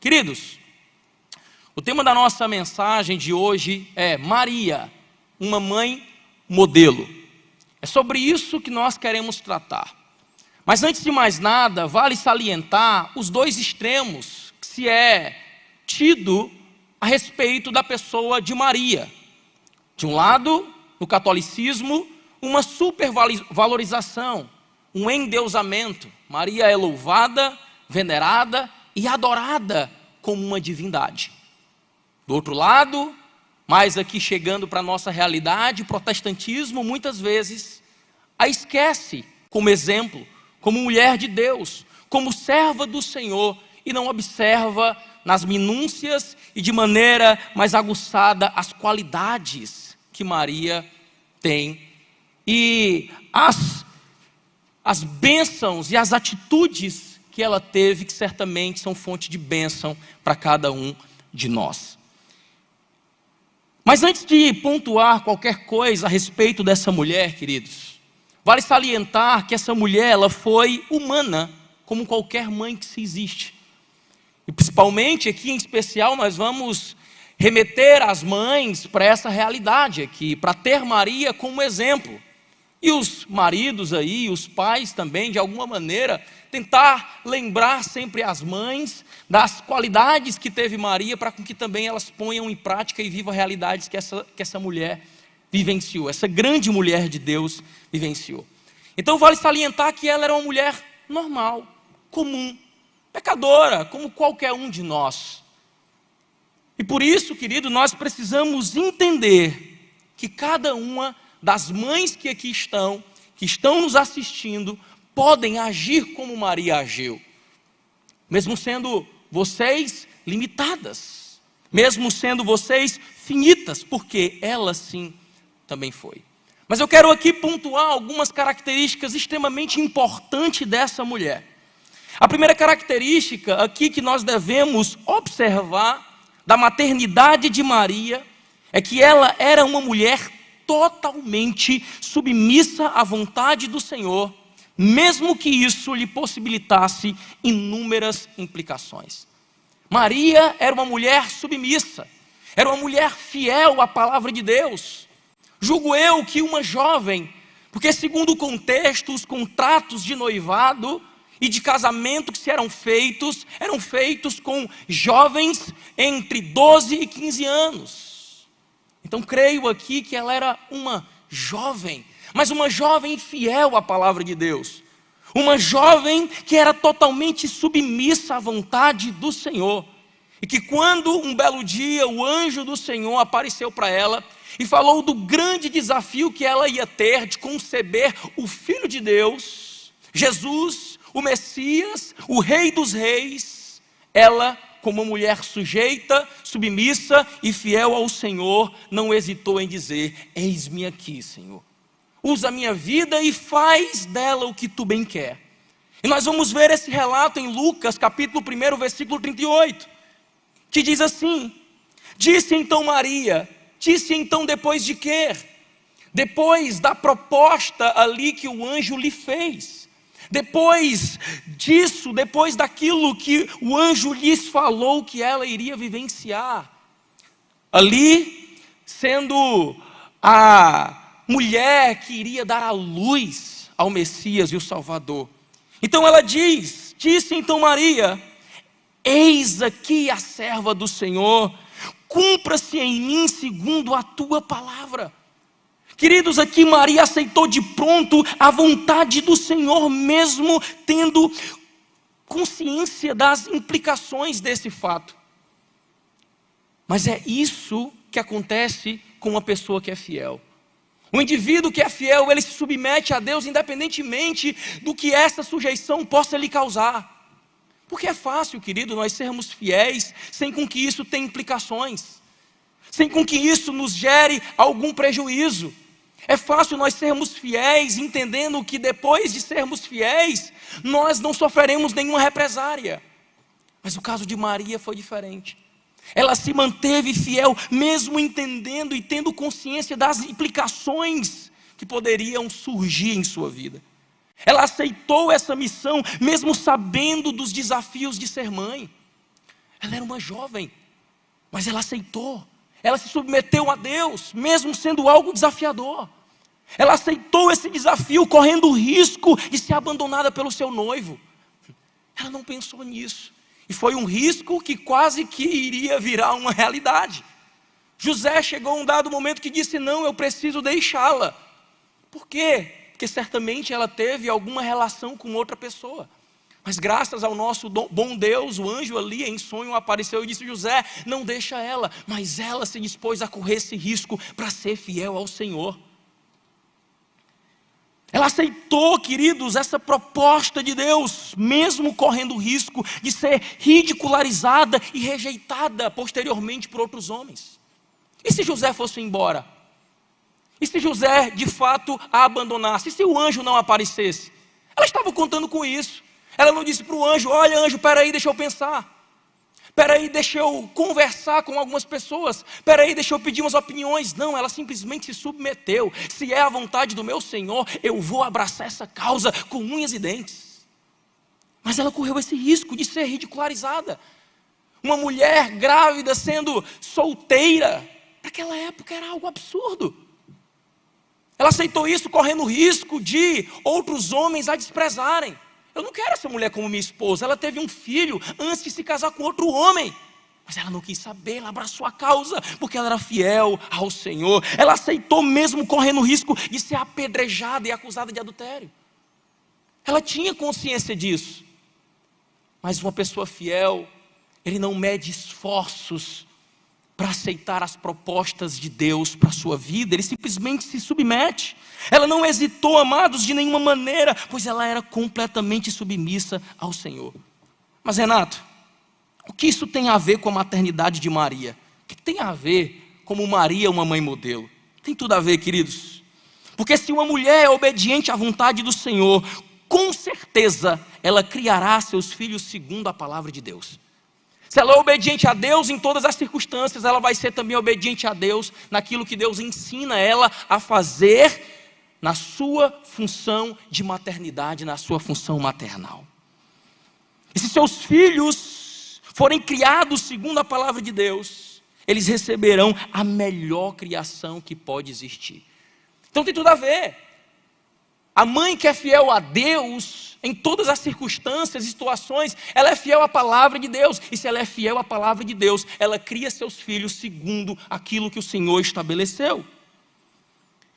Queridos, o tema da nossa mensagem de hoje é Maria, uma mãe modelo. É sobre isso que nós queremos tratar. Mas antes de mais nada, vale salientar os dois extremos que se é tido a respeito da pessoa de Maria. De um lado, no catolicismo, uma supervalorização, um endeusamento. Maria é louvada, venerada e adorada como uma divindade. Do outro lado, mas aqui chegando para a nossa realidade, o protestantismo muitas vezes a esquece como exemplo, como mulher de Deus, como serva do Senhor, e não observa nas minúcias e de maneira mais aguçada as qualidades que Maria tem e as bênçãos e as atitudes que ela teve, que certamente são fonte de bênção para cada um de nós. Mas antes de pontuar qualquer coisa a respeito dessa mulher, queridos, vale salientar que essa mulher, ela foi humana, como qualquer mãe que se existe. E principalmente aqui em especial nós vamos remeter as mães para essa realidade aqui, para ter Maria como exemplo. E os maridos aí, os pais também, de alguma maneira, tentar lembrar sempre as mães das qualidades que teve Maria, para que também elas ponham em prática e vivam realidades que essa mulher vivenciou, essa grande mulher de Deus vivenciou. Então vale salientar que ela era uma mulher normal, comum, pecadora, como qualquer um de nós. E por isso, querido, nós precisamos entender que cada uma das mães que aqui estão nos assistindo, podem agir como Maria agiu. Mesmo sendo vocês limitadas, mesmo sendo vocês finitas, porque ela sim também foi. Mas eu quero aqui pontuar algumas características extremamente importantes dessa mulher. A primeira característica aqui que nós devemos observar da maternidade de Maria é que ela era uma mulher totalmente submissa à vontade do Senhor, mesmo que isso lhe possibilitasse inúmeras implicações. Maria era uma mulher submissa, era uma mulher fiel à palavra de Deus. Julgo eu que uma jovem, porque segundo o contexto, os contratos de noivado e de casamento que eram feitos com jovens entre 12 e 15 anos. Então creio aqui que ela era uma jovem, mas uma jovem fiel à palavra de Deus. Uma jovem que era totalmente submissa à vontade do Senhor. E que quando um belo dia o anjo do Senhor apareceu para ela e falou do grande desafio que ela ia ter de conceber o Filho de Deus, Jesus, o Messias, o Rei dos Reis, ela, como uma mulher sujeita, submissa e fiel ao Senhor, não hesitou em dizer: eis-me aqui, Senhor. Usa a minha vida e faz dela o que tu bem quer. E nós vamos ver esse relato em Lucas, capítulo 1, versículo 38, que diz assim: disse então Maria, depois de quê? Depois da proposta ali que o anjo lhe fez. Depois disso, depois daquilo que o anjo lhes falou que ela iria vivenciar, ali sendo a mulher que iria dar a luz ao Messias e o Salvador. Então ela disse então Maria: eis aqui a serva do Senhor, cumpra-se em mim segundo a tua palavra. Queridos, aqui Maria aceitou de pronto a vontade do Senhor, mesmo tendo consciência das implicações desse fato. Mas é isso que acontece com uma pessoa que é fiel. O indivíduo que é fiel, ele se submete a Deus independentemente do que essa sujeição possa lhe causar. Porque é fácil, querido, nós sermos fiéis sem com que isso tenha implicações, sem com que isso nos gere algum prejuízo. É fácil nós sermos fiéis, entendendo que depois de sermos fiéis, nós não sofreremos nenhuma represária. Mas o caso de Maria foi diferente. Ela se manteve fiel, mesmo entendendo e tendo consciência das implicações que poderiam surgir em sua vida. Ela aceitou essa missão, mesmo sabendo dos desafios de ser mãe. Ela era uma jovem, mas ela aceitou. Ela se submeteu a Deus, mesmo sendo algo desafiador. Ela aceitou esse desafio, correndo o risco de ser abandonada pelo seu noivo. Ela não pensou nisso. E foi um risco que quase que iria virar uma realidade. José chegou a um dado momento que disse: não, eu preciso deixá-la. Por quê? Porque certamente ela teve alguma relação com outra pessoa. Mas graças ao nosso bom Deus, o anjo ali em sonho apareceu e disse: José, não deixa ela. Mas ela se dispôs a correr esse risco para ser fiel ao Senhor. Ela aceitou, queridos, essa proposta de Deus, mesmo correndo o risco de ser ridicularizada e rejeitada posteriormente por outros homens. E se José fosse embora? E se José de fato a abandonasse? E se o anjo não aparecesse? Ela estava contando com isso. Ela não disse para o anjo: olha, anjo, peraí, deixa eu pensar. Peraí, deixa eu conversar com algumas pessoas. Peraí, deixa eu pedir umas opiniões. Não, ela simplesmente se submeteu. Se é a vontade do meu Senhor, eu vou abraçar essa causa com unhas e dentes. Mas ela correu esse risco de ser ridicularizada. Uma mulher grávida sendo solteira, naquela época era algo absurdo. Ela aceitou isso correndo o risco de outros homens a desprezarem. Eu não quero essa mulher como minha esposa. Ela teve um filho antes de se casar com outro homem. Mas ela não quis saber, ela abraçou a causa, porque ela era fiel ao Senhor. Ela aceitou mesmo correndo o risco de ser apedrejada e acusada de adultério. Ela tinha consciência disso. Mas uma pessoa fiel, ele não mede esforços para aceitar as propostas de Deus para a sua vida. Ele simplesmente se submete. Ela não hesitou, amados, de nenhuma maneira, pois ela era completamente submissa ao Senhor. Mas Renato, o que isso tem a ver com a maternidade de Maria? O que tem a ver como Maria, uma mãe modelo? Tem tudo a ver, queridos. Porque se uma mulher é obediente à vontade do Senhor, com certeza ela criará seus filhos segundo a palavra de Deus. Se ela é obediente a Deus em todas as circunstâncias, ela vai ser também obediente a Deus naquilo que Deus ensina ela a fazer na sua função de maternidade, na sua função maternal. E se seus filhos forem criados segundo a palavra de Deus, eles receberão a melhor criação que pode existir. Então tem tudo a ver. A mãe que é fiel a Deus, em todas as circunstâncias e situações, ela é fiel à palavra de Deus. E se ela é fiel à palavra de Deus, ela cria seus filhos segundo aquilo que o Senhor estabeleceu.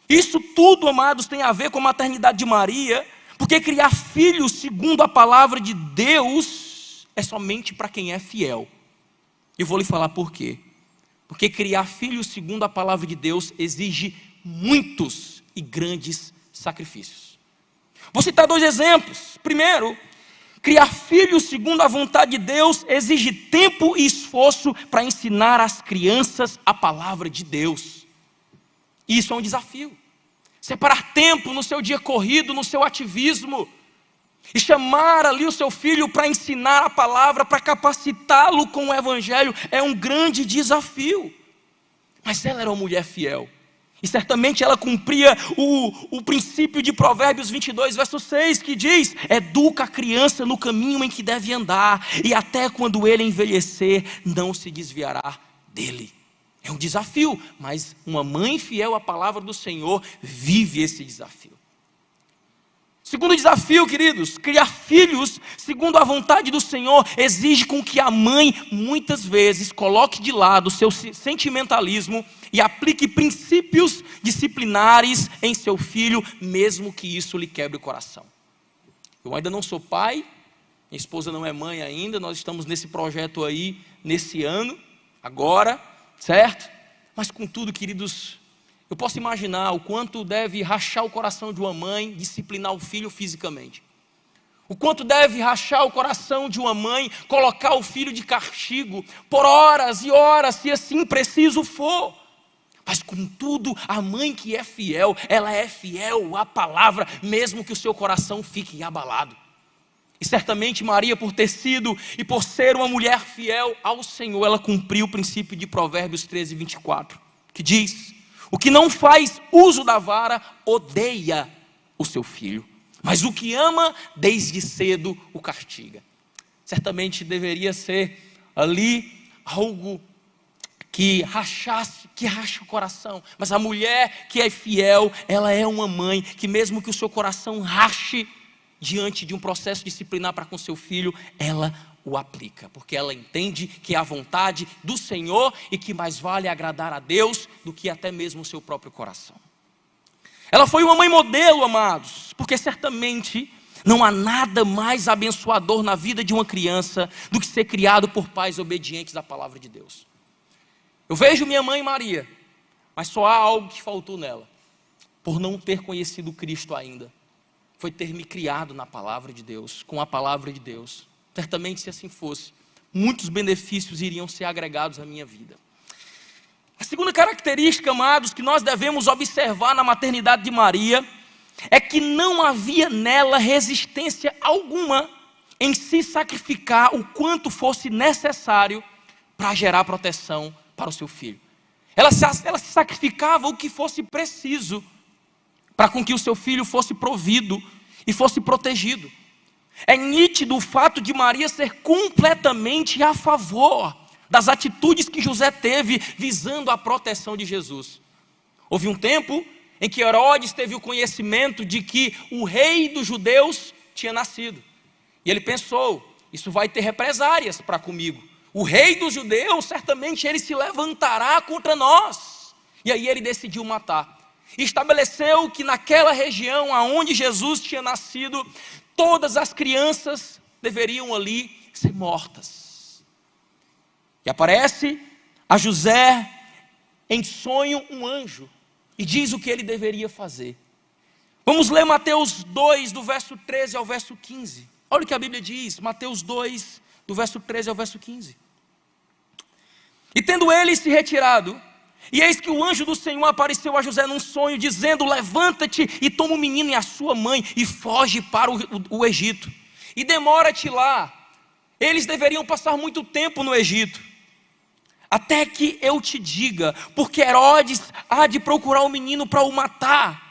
Isso tudo, amados, tem a ver com a maternidade de Maria, porque criar filhos segundo a palavra de Deus é somente para quem é fiel. Eu vou lhe falar por quê. Porque criar filhos segundo a palavra de Deus exige muitos e grandes sacrifícios. Vou citar 2 exemplos. Primeiro, criar filhos segundo a vontade de Deus exige tempo e esforço para ensinar às crianças a palavra de Deus. Isso é um desafio. Separar tempo no seu dia corrido, no seu ativismo, e chamar ali o seu filho para ensinar a palavra, para capacitá-lo com o evangelho, é um grande desafio. Mas ela era uma mulher fiel. E certamente ela cumpria o princípio de Provérbios 22, verso 6, que diz: educa a criança no caminho em que deve andar, e até quando ele envelhecer, não se desviará dele. É um desafio, mas uma mãe fiel à palavra do Senhor vive esse desafio. Segundo desafio, queridos, criar filhos segundo a vontade do Senhor exige com que a mãe, muitas vezes, coloque de lado o seu sentimentalismo e aplique princípios disciplinares em seu filho, mesmo que isso lhe quebre o coração. Eu ainda não sou pai, minha esposa não é mãe ainda, nós estamos nesse projeto aí, nesse ano, agora, certo? Mas contudo, queridos, eu posso imaginar o quanto deve rachar o coração de uma mãe disciplinar o filho fisicamente. O quanto deve rachar o coração de uma mãe colocar o filho de castigo por horas e horas, se assim preciso for. Mas contudo, a mãe que é fiel, ela é fiel à palavra, mesmo que o seu coração fique abalado. E certamente Maria, por ter sido e por ser uma mulher fiel ao Senhor, ela cumpriu o princípio de Provérbios 13, 24, que diz: o que não faz uso da vara odeia o seu filho, mas o que ama desde cedo o castiga. Certamente deveria ser ali algo que racha o coração. Mas a mulher que é fiel, ela é uma mãe que mesmo que o seu coração rache diante de um processo disciplinar para com seu filho, ela o aplica, porque ela entende que é a vontade do Senhor e que mais vale agradar a Deus do que até mesmo o seu próprio coração. Ela foi uma mãe modelo, amados, porque certamente não há nada mais abençoador na vida de uma criança do que ser criado por pais obedientes à palavra de Deus. Eu vejo minha mãe Maria, mas só há algo que faltou nela, por não ter conhecido Cristo ainda, foi ter me criado na palavra de Deus, com a palavra de Deus. Certamente, se assim fosse, muitos benefícios iriam ser agregados à minha vida. A segunda característica, amados, que nós devemos observar na maternidade de Maria, é que não havia nela resistência alguma em se sacrificar o quanto fosse necessário para gerar proteção para o seu filho. Ela se sacrificava o que fosse preciso para com que o seu filho fosse provido e fosse protegido. É nítido o fato de Maria ser completamente a favor das atitudes que José teve visando a proteção de Jesus. Houve um tempo em que Herodes teve o conhecimento de que o rei dos judeus tinha nascido. E ele pensou, isso vai ter represárias para comigo. O rei dos judeus, certamente ele se levantará contra nós. E aí ele decidiu matar. E estabeleceu que naquela região aonde Jesus tinha nascido, todas as crianças deveriam ali ser mortas. E aparece a José em sonho um anjo e diz o que ele deveria fazer. Vamos ler Mateus 2, do verso 13 ao verso 15. Olha o que a Bíblia diz, Mateus 2, do verso 13 ao verso 15. E tendo ele se retirado, e eis que o anjo do Senhor apareceu a José num sonho, dizendo: levanta-te e toma o menino e a sua mãe, e foge para o Egito, e demora-te lá. Eles deveriam passar muito tempo no Egito, até que eu te diga, porque Herodes há de procurar o menino para o matar.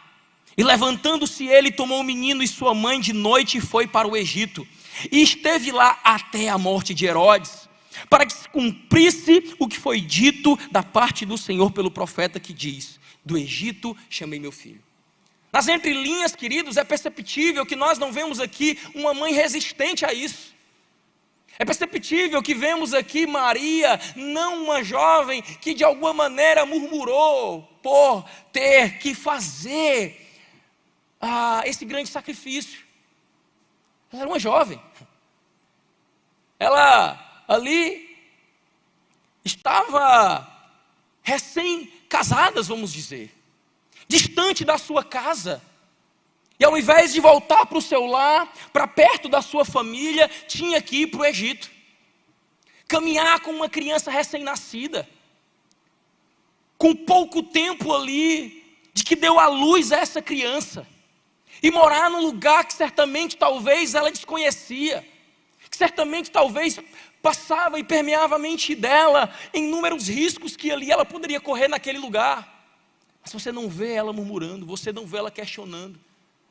E levantando-se ele, tomou o menino e sua mãe de noite e foi para o Egito, e esteve lá até a morte de Herodes, para que se cumprisse o que foi dito da parte do Senhor pelo profeta, que diz: do Egito chamei meu filho. Nas entrelinhas, queridos, é perceptível que nós não vemos aqui uma mãe resistente a isso. É perceptível que vemos aqui Maria, não uma jovem que de alguma maneira murmurou por ter que fazer esse grande sacrifício. Ela era uma jovem. Ela ali estava recém-casadas, vamos dizer, distante da sua casa. E ao invés de voltar para o seu lar, para perto da sua família, tinha que ir para o Egito. Caminhar com uma criança recém-nascida, com pouco tempo ali, de que deu à luz a essa criança. E morar num lugar que certamente talvez ela desconhecia, que certamente talvez passava e permeava a mente dela inúmeros riscos que ali ela poderia correr naquele lugar. Mas você não vê ela murmurando, você não vê ela questionando.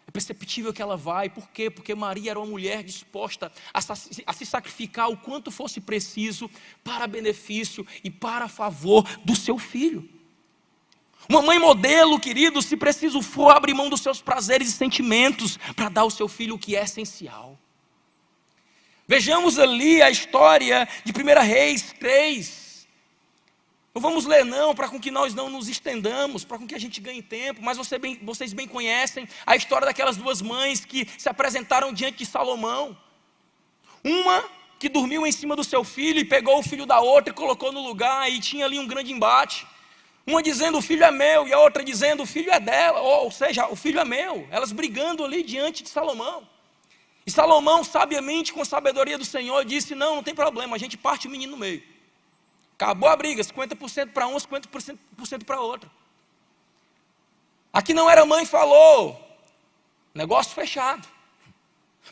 É perceptível que ela vai. Por quê? Porque Maria era uma mulher disposta a se sacrificar o quanto fosse preciso para benefício e para favor do seu filho. Uma mãe modelo, querido, se preciso for, abrir mão dos seus prazeres e sentimentos para dar ao seu filho o que é essencial. Vejamos ali a história de 1 Reis 3. Não vamos ler não, para com que nós não nos estendamos, para com que a gente ganhe tempo. Mas vocês bem conhecem a história daquelas duas mães que se apresentaram diante de Salomão. Uma que dormiu em cima do seu filho e pegou o filho da outra e colocou no lugar, e tinha ali um grande embate. Uma dizendo: o filho é meu, e a outra dizendo: o filho é dela, ou seja, o filho é meu. Elas brigando ali diante de Salomão. E Salomão, sabiamente, com a sabedoria do Senhor, disse: não tem problema, a gente parte o menino no meio. Acabou a briga, 50% para uma, 50% para outra. Aqui não era mãe, falou, negócio fechado.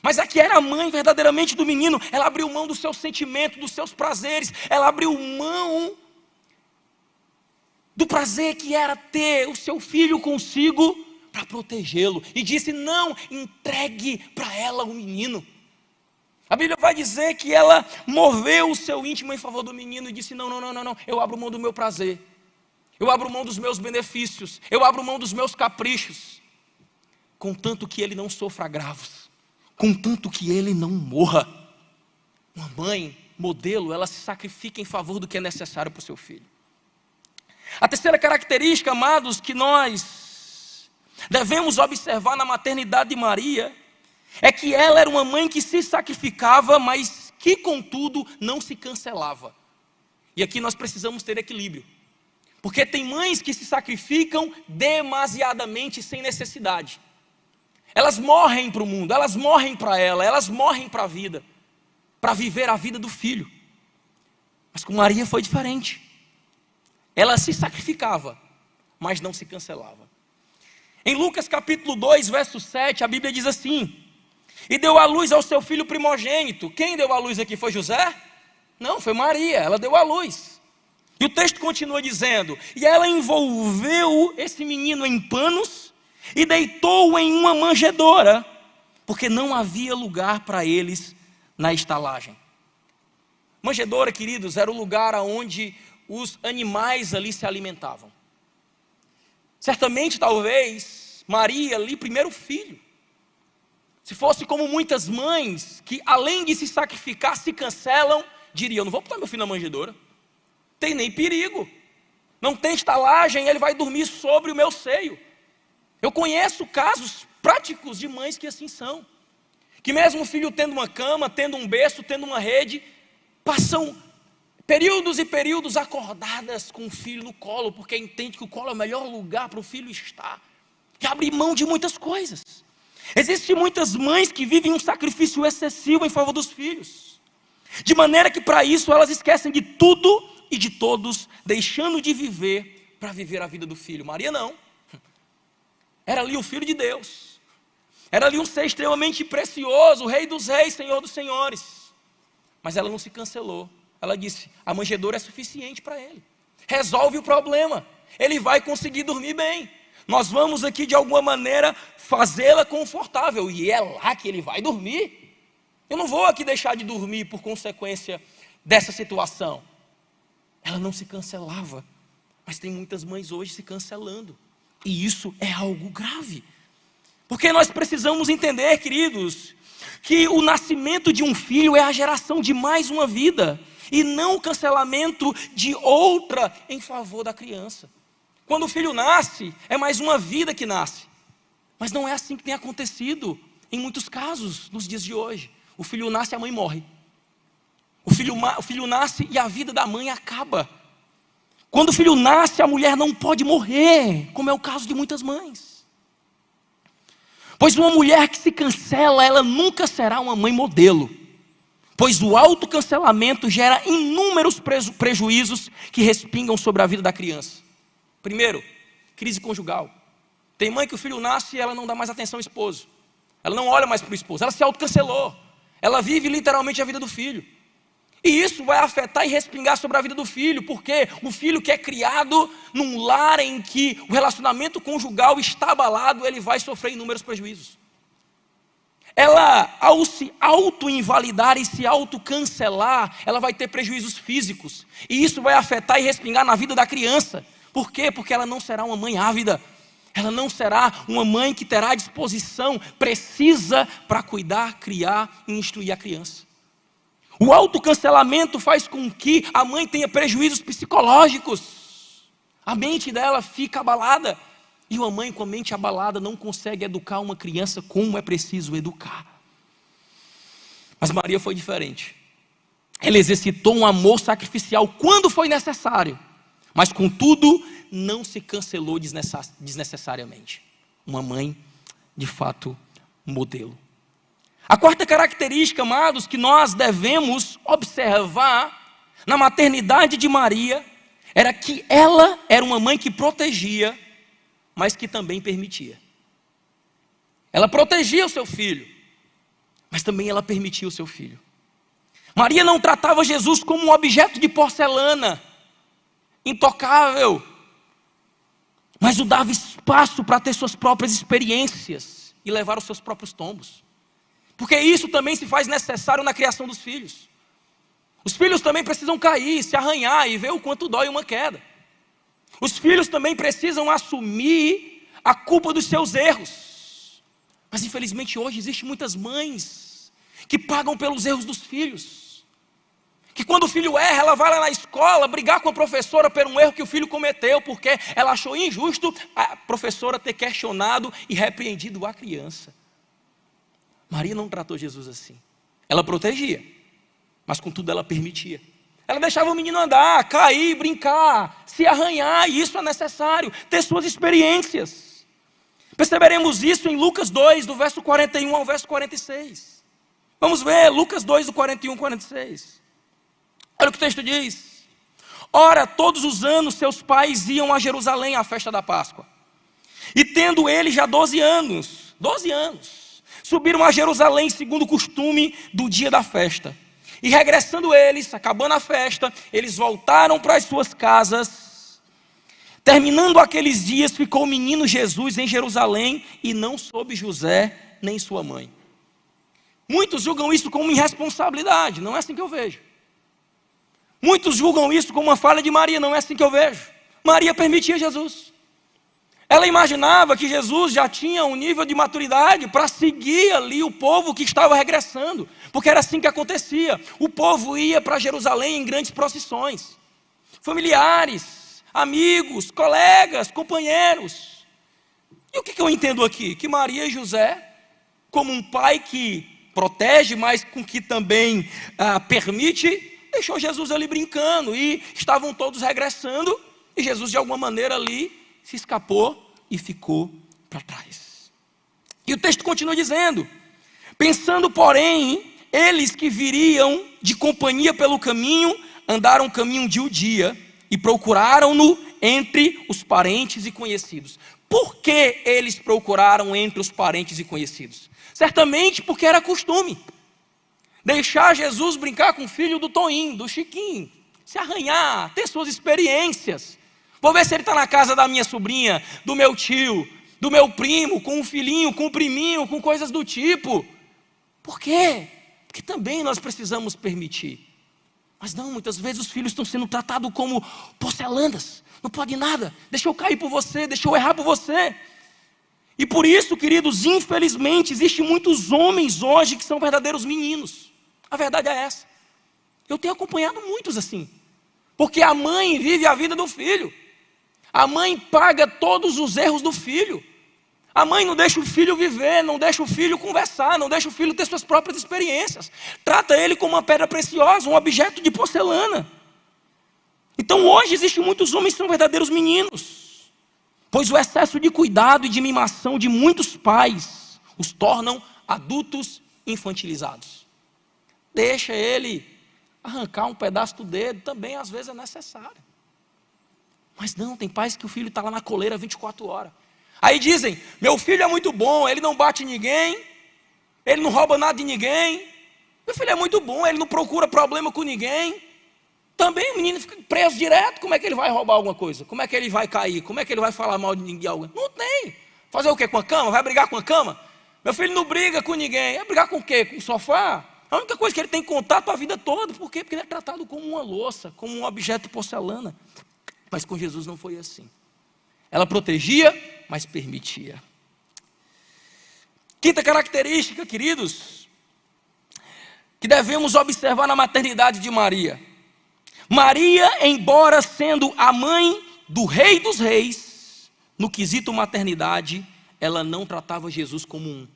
Mas aqui era a mãe verdadeiramente do menino. Ela abriu mão do seu sentimento, dos seus prazeres. Ela abriu mão do prazer que era ter o seu filho consigo para protegê-lo. E disse: não, entregue para ela o menino. A Bíblia vai dizer que ela moveu o seu íntimo em favor do menino e disse: não, eu abro mão do meu prazer, eu abro mão dos meus benefícios, eu abro mão dos meus caprichos, contanto que ele não sofra agravos, contanto que ele não morra. Uma mãe modelo, ela se sacrifica em favor do que é necessário para o seu filho. A terceira característica, amados, que nós devemos observar na maternidade de Maria, é que ela era uma mãe que se sacrificava, mas que contudo não se cancelava. E aqui nós precisamos ter equilíbrio, porque tem mães que se sacrificam demasiadamente sem necessidade. Elas morrem para o mundo, elas morrem para ela, elas morrem para a vida, para viver a vida do filho. Mas com Maria foi diferente. Ela se sacrificava, mas não se cancelava. Em Lucas capítulo 2, verso 7, a Bíblia diz assim: e deu à luz ao seu filho primogênito. Quem deu à luz aqui foi José? Não, foi Maria, ela deu à luz. E o texto continua dizendo: e ela envolveu esse menino em panos e deitou-o em uma manjedoura, porque não havia lugar para eles na estalagem. Manjedoura, queridos, era o lugar onde os animais ali se alimentavam. Certamente, talvez, Maria ali, primeiro filho. Se fosse como muitas mães, que além de se sacrificar, se cancelam, diriam: eu não vou botar meu filho na manjedoura, tem nem perigo, não tem estalagem, ele vai dormir sobre o meu seio. Eu conheço casos práticos de mães que assim são, que mesmo o filho tendo uma cama, tendo um berço, tendo uma rede, passam períodos e períodos acordadas com o filho no colo, porque entende que o colo é o melhor lugar para o filho estar, e abre mão de muitas coisas. Existem muitas mães que vivem um sacrifício excessivo em favor dos filhos, de maneira que para isso elas esquecem de tudo e de todos, deixando de viver para viver a vida do filho. Maria não, era ali o Filho de Deus, era ali um ser extremamente precioso, o Rei dos Reis, Senhor dos Senhores, mas ela não se cancelou. Ela disse: a manjedoura é suficiente para ele, resolve o problema, ele vai conseguir dormir bem, nós vamos aqui de alguma maneira fazê-la confortável, e é lá que ele vai dormir. Eu não vou aqui deixar de dormir por consequência dessa situação. Ela não se cancelava, mas tem muitas mães hoje se cancelando, e isso é algo grave, porque nós precisamos entender, queridos, que o nascimento de um filho é a geração de mais uma vida, e não o cancelamento de outra em favor da criança. Quando o filho nasce, é mais uma vida que nasce, mas não é assim que tem acontecido em muitos casos nos dias de hoje. O filho nasce e a mãe morre, o filho nasce e a vida da mãe acaba. Quando o filho nasce, a mulher não pode morrer, como é o caso de muitas mães, pois uma mulher que se cancela, ela nunca será uma mãe modelo, pois o autocancelamento gera inúmeros prejuízos que respingam sobre a vida da criança. Primeiro, crise conjugal. Tem mãe que o filho nasce e ela não dá mais atenção ao esposo, ela não olha mais para o esposo, ela se autocancelou, ela vive literalmente a vida do filho, e isso vai afetar e respingar sobre a vida do filho, porque o filho que é criado num lar em que o relacionamento conjugal está abalado, ele vai sofrer inúmeros prejuízos. Ela, ao se auto-invalidar e se auto-cancelar, ela vai ter prejuízos físicos, e isso vai afetar e respingar na vida da criança. Por quê? Porque ela não será uma mãe ávida, ela não será uma mãe que terá disposição precisa para cuidar, criar e instruir a criança. O autocancelamento faz com que a mãe tenha prejuízos psicológicos, a mente dela fica abalada, e uma mãe com a mente abalada não consegue educar uma criança como é preciso educar. Mas Maria foi diferente, ela exercitou um amor sacrificial quando foi necessário, mas contudo não se cancelou desnecessariamente. Uma mãe de fato modelo. A quarta característica, amados, que nós devemos observar na maternidade de Maria, era que ela era uma mãe que protegia, mas que também permitia. Ela protegia o seu filho, mas também ela permitia o seu filho. Maria não tratava Jesus como um objeto de porcelana, intocável, mas o dava espaço para ter suas próprias experiências e levar os seus próprios tombos. Porque isso também se faz necessário na criação dos filhos. Os filhos também precisam cair, se arranhar e ver o quanto dói uma queda. Os filhos também precisam assumir a culpa dos seus erros. Mas infelizmente hoje existem muitas mães que pagam pelos erros dos filhos. Que quando o filho erra, ela vai lá na escola brigar com a professora por um erro que o filho cometeu, porque ela achou injusto a professora ter questionado e repreendido a criança. Maria não tratou Jesus assim. Ela protegia, mas contudo ela permitia. Ela deixava o menino andar, cair, brincar, se arranhar, e isso é necessário, ter suas experiências. Perceberemos isso em Lucas 2, do verso 41 ao verso 46. Vamos ver, Lucas 2, do 41 ao 46. Olha o que o texto diz. Ora, todos os anos seus pais iam a Jerusalém à festa da Páscoa. E tendo ele já 12 anos, subiram a Jerusalém segundo o costume do dia da festa. E regressando eles, acabando a festa, eles voltaram para as suas casas. Terminando aqueles dias, ficou o menino Jesus em Jerusalém e não soube José nem sua mãe. Muitos julgam isso como irresponsabilidade, não é assim que eu vejo. Muitos julgam isso como uma falha de Maria, não é assim que eu vejo. Maria permitia Jesus. Ela imaginava que Jesus já tinha um nível de maturidade para seguir ali o povo que estava regressando, porque era assim que acontecia. O povo ia para Jerusalém em grandes procissões, familiares, amigos, colegas, companheiros. E o que eu entendo aqui? Que Maria e José, como um pai que protege, mas com que também permite, deixou Jesus ali brincando, e estavam todos regressando, e Jesus de alguma maneira ali se escapou e ficou para trás. E o texto continua dizendo: pensando porém, eles que viriam de companhia pelo caminho, andaram o caminho de um dia, e procuraram-no entre os parentes e conhecidos. Por que eles procuraram entre os parentes e conhecidos? Certamente porque era costume deixar Jesus brincar com o filho do Toninho, do Chiquinho, se arranhar, ter suas experiências. Vou ver se ele está na casa da minha sobrinha, do meu tio, do meu primo, com um filhinho, com um priminho, com coisas do tipo. Por quê? Porque também nós precisamos permitir. Mas não, muitas vezes os filhos estão sendo tratados como porcelanas. Não pode nada, deixa eu cair por você, deixa eu errar por você. E por isso, queridos, infelizmente, existem muitos homens hoje que são verdadeiros meninos. A verdade é essa. Eu tenho acompanhado muitos assim. Porque a mãe vive a vida do filho. A mãe paga todos os erros do filho. A mãe não deixa o filho viver, não deixa o filho conversar, não deixa o filho ter suas próprias experiências. Trata ele como uma pedra preciosa, um objeto de porcelana. Então hoje existem muitos homens que são verdadeiros meninos, pois o excesso de cuidado e de mimação de muitos pais os tornam adultos infantilizados. Deixa ele arrancar um pedaço do dedo, também às vezes é necessário. Mas não, tem pais que o filho está lá na coleira 24 horas. Aí dizem, meu filho é muito bom, ele não bate ninguém, ele não rouba nada de ninguém. Meu filho é muito bom, ele não procura problema com ninguém. Também o menino fica preso direto, como é que ele vai roubar alguma coisa? Como é que ele vai cair? Como é que ele vai falar mal de ninguém? Não tem. Fazer o quê com a cama? Vai brigar com a cama? Meu filho não briga com ninguém. Vai brigar com o quê? Com o sofá? A única coisa que ele tem contato a vida toda. Por quê? Porque ele é tratado como uma louça, como um objeto de porcelana. Mas com Jesus não foi assim. Ela protegia, mas permitia. Quinta característica, queridos, que devemos observar na maternidade de Maria. Maria, embora sendo a mãe do Rei dos Reis, no quesito maternidade, ela não tratava Jesus como um.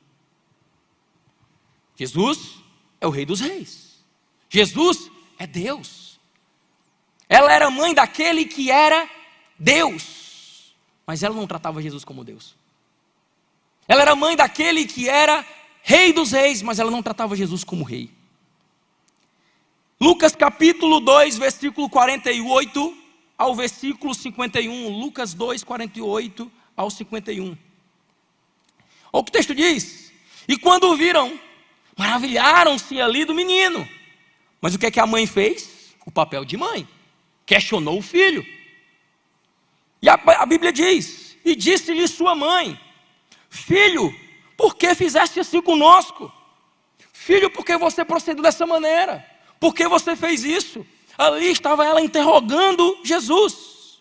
Jesus é o Rei dos Reis. Jesus é Deus. Ela era mãe daquele que era Deus, mas ela não tratava Jesus como Deus. Ela era mãe daquele que era Rei dos Reis, mas ela não tratava Jesus como Rei. Lucas capítulo 2, versículo 48 ao versículo 51. Lucas 2, 48 ao 51. Olha o que o texto diz. E quando o viram, maravilharam-se ali do menino. Mas o que é que a mãe fez? O papel de mãe. Questionou o filho. E a Bíblia diz, e disse-lhe sua mãe, filho, por que fizeste assim conosco? filho, por que você procedeu dessa maneira? Por que você fez isso? Ali estava ela interrogando Jesus.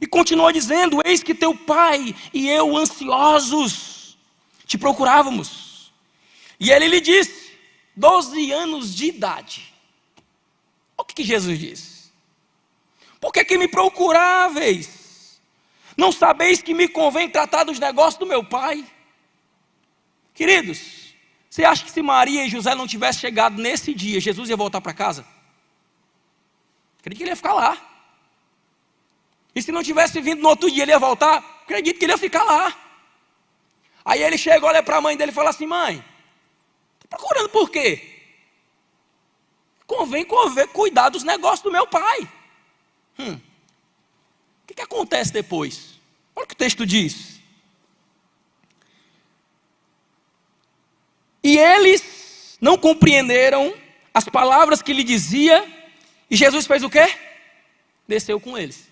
E continuou dizendo: eis que teu pai e eu ansiosos te procurávamos. E ele lhe disse, 12 anos de idade. O que Jesus disse? Por que me procuráveis? Não sabeis que me convém tratar dos negócios do meu pai? Queridos, você acha que se Maria e José não tivessem chegado nesse dia, Jesus ia voltar para casa? Acredito que ele ia ficar lá. E se não tivesse vindo no outro dia, ele ia voltar? Acredito que ele ia ficar lá. Aí ele chega, olha para a mãe dele e fala assim: mãe, está procurando por quê? Convém cuidar dos negócios do meu pai. O que acontece depois? Olha o que o texto diz. E eles não compreenderam as palavras que lhe dizia, e Jesus fez o quê? Desceu com eles.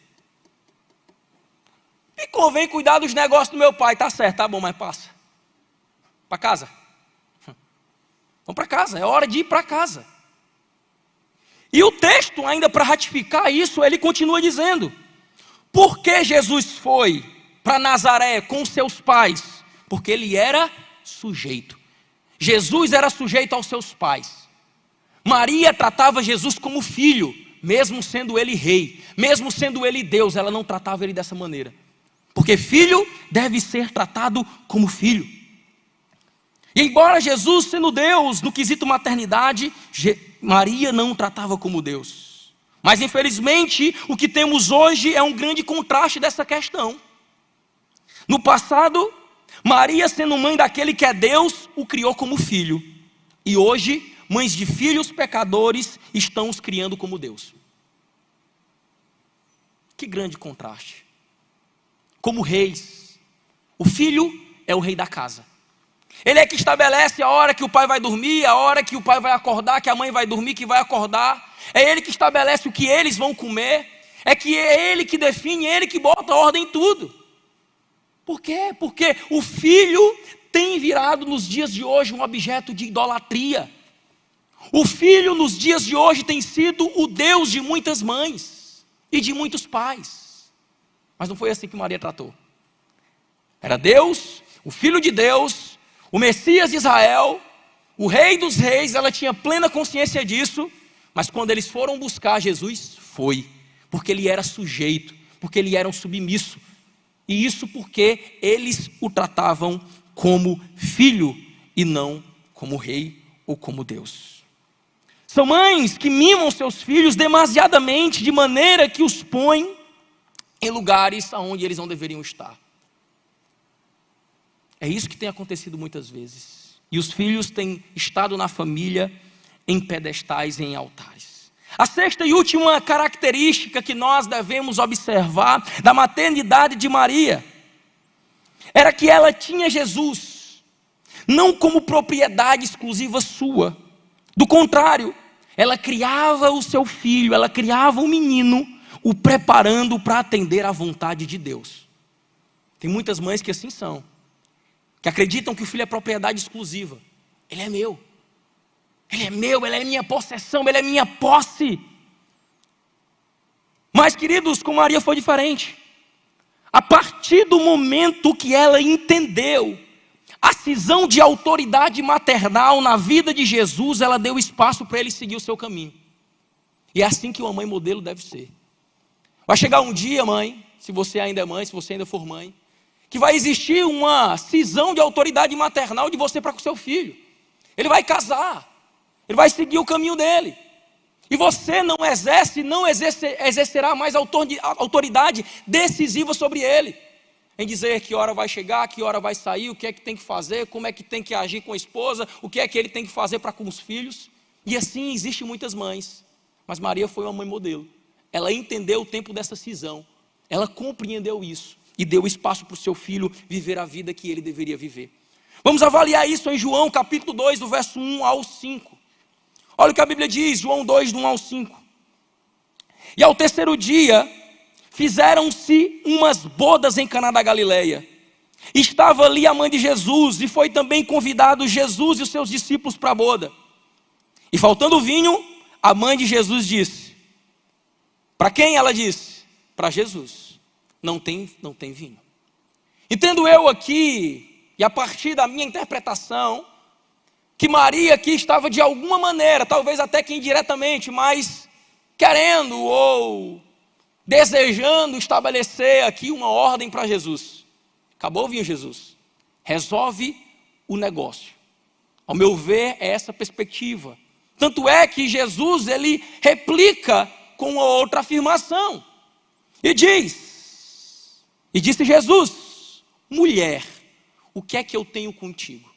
E convém cuidar dos negócios do meu pai. Tá certo, tá bom, mas passa. Para casa. Vamos para casa, é hora de ir para casa. E o texto, ainda para ratificar isso, ele continua dizendo: por que Jesus foi para Nazaré com seus pais? Porque ele era sujeito. Jesus era sujeito aos seus pais. Maria tratava Jesus como filho, mesmo sendo ele rei, mesmo sendo ele Deus, ela não tratava ele dessa maneira. Porque filho deve ser tratado como filho. E embora Jesus sendo Deus no quesito maternidade, Maria não o tratava como Deus. Mas infelizmente o que temos hoje é um grande contraste dessa questão. No passado, Maria, sendo mãe daquele que é Deus, o criou como filho. E hoje, mães de filhos pecadores estão os criando como Deus. Que grande contraste. Como reis, o filho é o rei da casa. Ele é que estabelece a hora que o pai vai dormir, a hora que o pai vai acordar, que a mãe vai dormir, que vai acordar. É ele que estabelece o que eles vão comer. É ele que define, é ele que bota ordem em tudo. Por quê? Porque o filho tem virado nos dias de hoje um objeto de idolatria. O filho nos dias de hoje tem sido o Deus de muitas mães e de muitos pais. Mas não foi assim que Maria tratou. Era Deus, o Filho de Deus, o Messias de Israel, o Rei dos Reis. Ela tinha plena consciência disso. Mas quando eles foram buscar Jesus, foi. Porque ele era sujeito, porque ele era um submisso. E isso porque eles o tratavam como filho e não como rei ou como Deus. São mães que mimam seus filhos demasiadamente, de maneira que os põem em lugares onde eles não deveriam estar. É isso que tem acontecido muitas vezes. E os filhos têm estado na família em pedestais e em altares. A sexta e última característica que nós devemos observar da maternidade de Maria era que ela tinha Jesus não como propriedade exclusiva sua. Do contrário, ela criava o seu filho, ela criava o menino, o preparando para atender à vontade de Deus. Tem muitas mães que assim são, que acreditam que o filho é propriedade exclusiva. Ele é meu. Ele é meu, ele é minha possessão, ele é minha posse. Mas, queridos, com Maria foi diferente. A partir do momento que ela entendeu a cisão de autoridade maternal na vida de Jesus, ela deu espaço para ele seguir o seu caminho. E é assim que uma mãe modelo deve ser. Vai chegar um dia, mãe, se você ainda é mãe, se você ainda for mãe, que vai existir uma cisão de autoridade maternal de você para com seu filho. Ele vai casar, ele vai seguir o caminho dele. E você não exercerá mais autoridade decisiva sobre ele. Em dizer que hora vai chegar, que hora vai sair, o que é que tem que fazer, como é que tem que agir com a esposa, o que é que ele tem que fazer para com os filhos. E assim existem muitas mães. Mas Maria foi uma mãe modelo. Ela entendeu o tempo dessa cisão. Ela compreendeu isso. E deu espaço para o seu filho viver a vida que ele deveria viver. Vamos avaliar isso em João capítulo 2, do verso 1 ao 5. Olha o que a Bíblia diz, João 2, do 1 ao 5. E ao terceiro dia, fizeram-se umas bodas em Caná da Galileia. Estava ali a mãe de Jesus, e foi também convidado Jesus e os seus discípulos para a boda. E faltando vinho, a mãe de Jesus disse: para quem ela disse? Para Jesus. Não tem vinho. Entendo eu aqui, e a partir da minha interpretação, que Maria aqui estava de alguma maneira, talvez até que indiretamente, mas querendo ou desejando estabelecer aqui uma ordem para Jesus. Acabou o vinho, Jesus. Resolve o negócio. Ao meu ver, é essa perspectiva. Tanto é que Jesus, ele replica com outra afirmação. E disse Jesus: mulher, o que é que eu tenho contigo?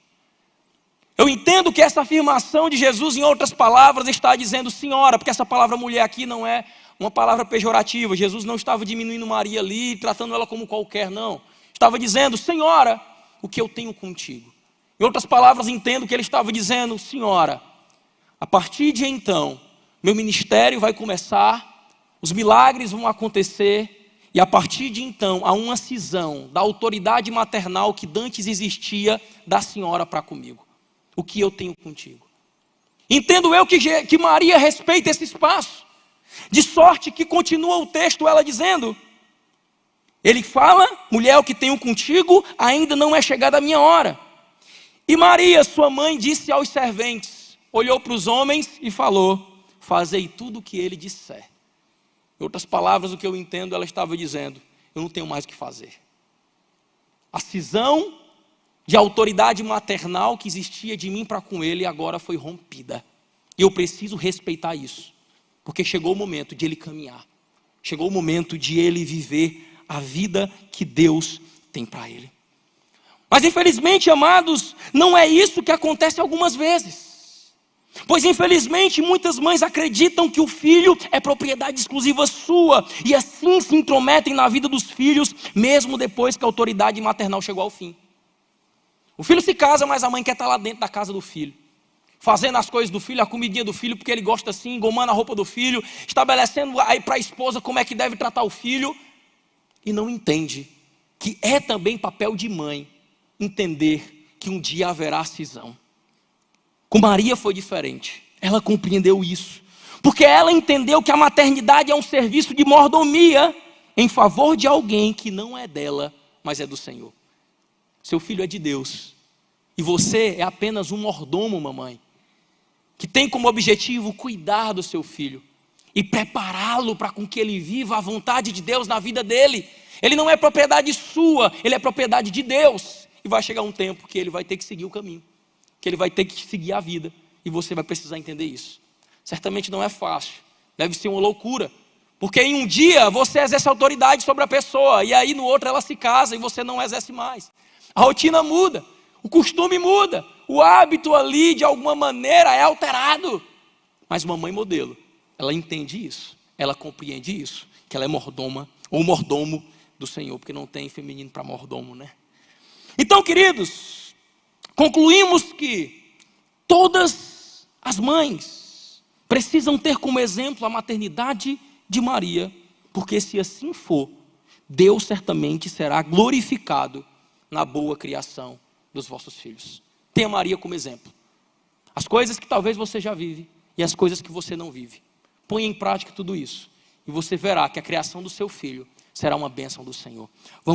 Eu entendo que essa afirmação de Jesus, em outras palavras, está dizendo senhora, porque essa palavra mulher aqui não é uma palavra pejorativa. Jesus não estava diminuindo Maria ali, tratando ela como qualquer, não. Estava dizendo: senhora, o que eu tenho contigo? Em outras palavras, entendo que ele estava dizendo: senhora, a partir de então, meu ministério vai começar, os milagres vão acontecer, e a partir de então, há uma cisão da autoridade maternal que dantes existia da senhora para comigo. O que eu tenho contigo? Entendo eu que Maria respeita esse espaço, de sorte que continua o texto ela dizendo, ele fala: mulher, o que tenho contigo ainda não é chegada a minha hora. E Maria, sua mãe, disse aos serventes, olhou para os homens e falou: fazei tudo o que ele disser. Em outras palavras, o que eu entendo, ela estava dizendo: eu não tenho mais o que fazer. A cisão de autoridade maternal que existia de mim para com ele agora foi rompida. E eu preciso respeitar isso, porque chegou o momento de ele caminhar. Chegou o momento de ele viver a vida que Deus tem para ele. Mas infelizmente, amados, não é isso que acontece algumas vezes. Pois infelizmente muitas mães acreditam que o filho é propriedade exclusiva sua, e assim se intrometem na vida dos filhos, mesmo depois que a autoridade maternal chegou ao fim. O filho se casa, mas a mãe quer estar lá dentro da casa do filho, fazendo as coisas do filho, a comidinha do filho, porque ele gosta assim, engomando a roupa do filho, estabelecendo aí para a esposa como é que deve tratar o filho, e não entende que é também papel de mãe entender que um dia haverá cisão. Com Maria foi diferente, ela compreendeu isso, porque ela entendeu que a maternidade é um serviço de mordomia em favor de alguém que não é dela, mas é do Senhor. Seu filho é de Deus, e você é apenas um mordomo, mamãe, que tem como objetivo cuidar do seu filho e prepará-lo para com que ele viva a vontade de Deus na vida dele. Ele não é propriedade sua, ele é propriedade de Deus, e vai chegar um tempo que ele vai ter que seguir o caminho, que ele vai ter que seguir a vida, e você vai precisar entender isso. Certamente não é fácil, deve ser uma loucura, porque em um dia você exerce autoridade sobre a pessoa, e aí no outro ela se casa e você não exerce mais. A rotina muda, o costume muda, o hábito ali de alguma maneira é alterado. Mas mamãe modelo, ela entende isso, ela compreende isso, que ela é mordoma ou mordomo do Senhor, porque não tem feminino para mordomo, né? Então, queridos, concluímos que todas as mães precisam ter como exemplo a maternidade de Maria, porque se assim for, Deus certamente será glorificado na boa criação dos vossos filhos. Tenha Maria como exemplo. As coisas que talvez você já vive e as coisas que você não vive. Ponha em prática tudo isso e você verá que a criação do seu filho será uma bênção do Senhor.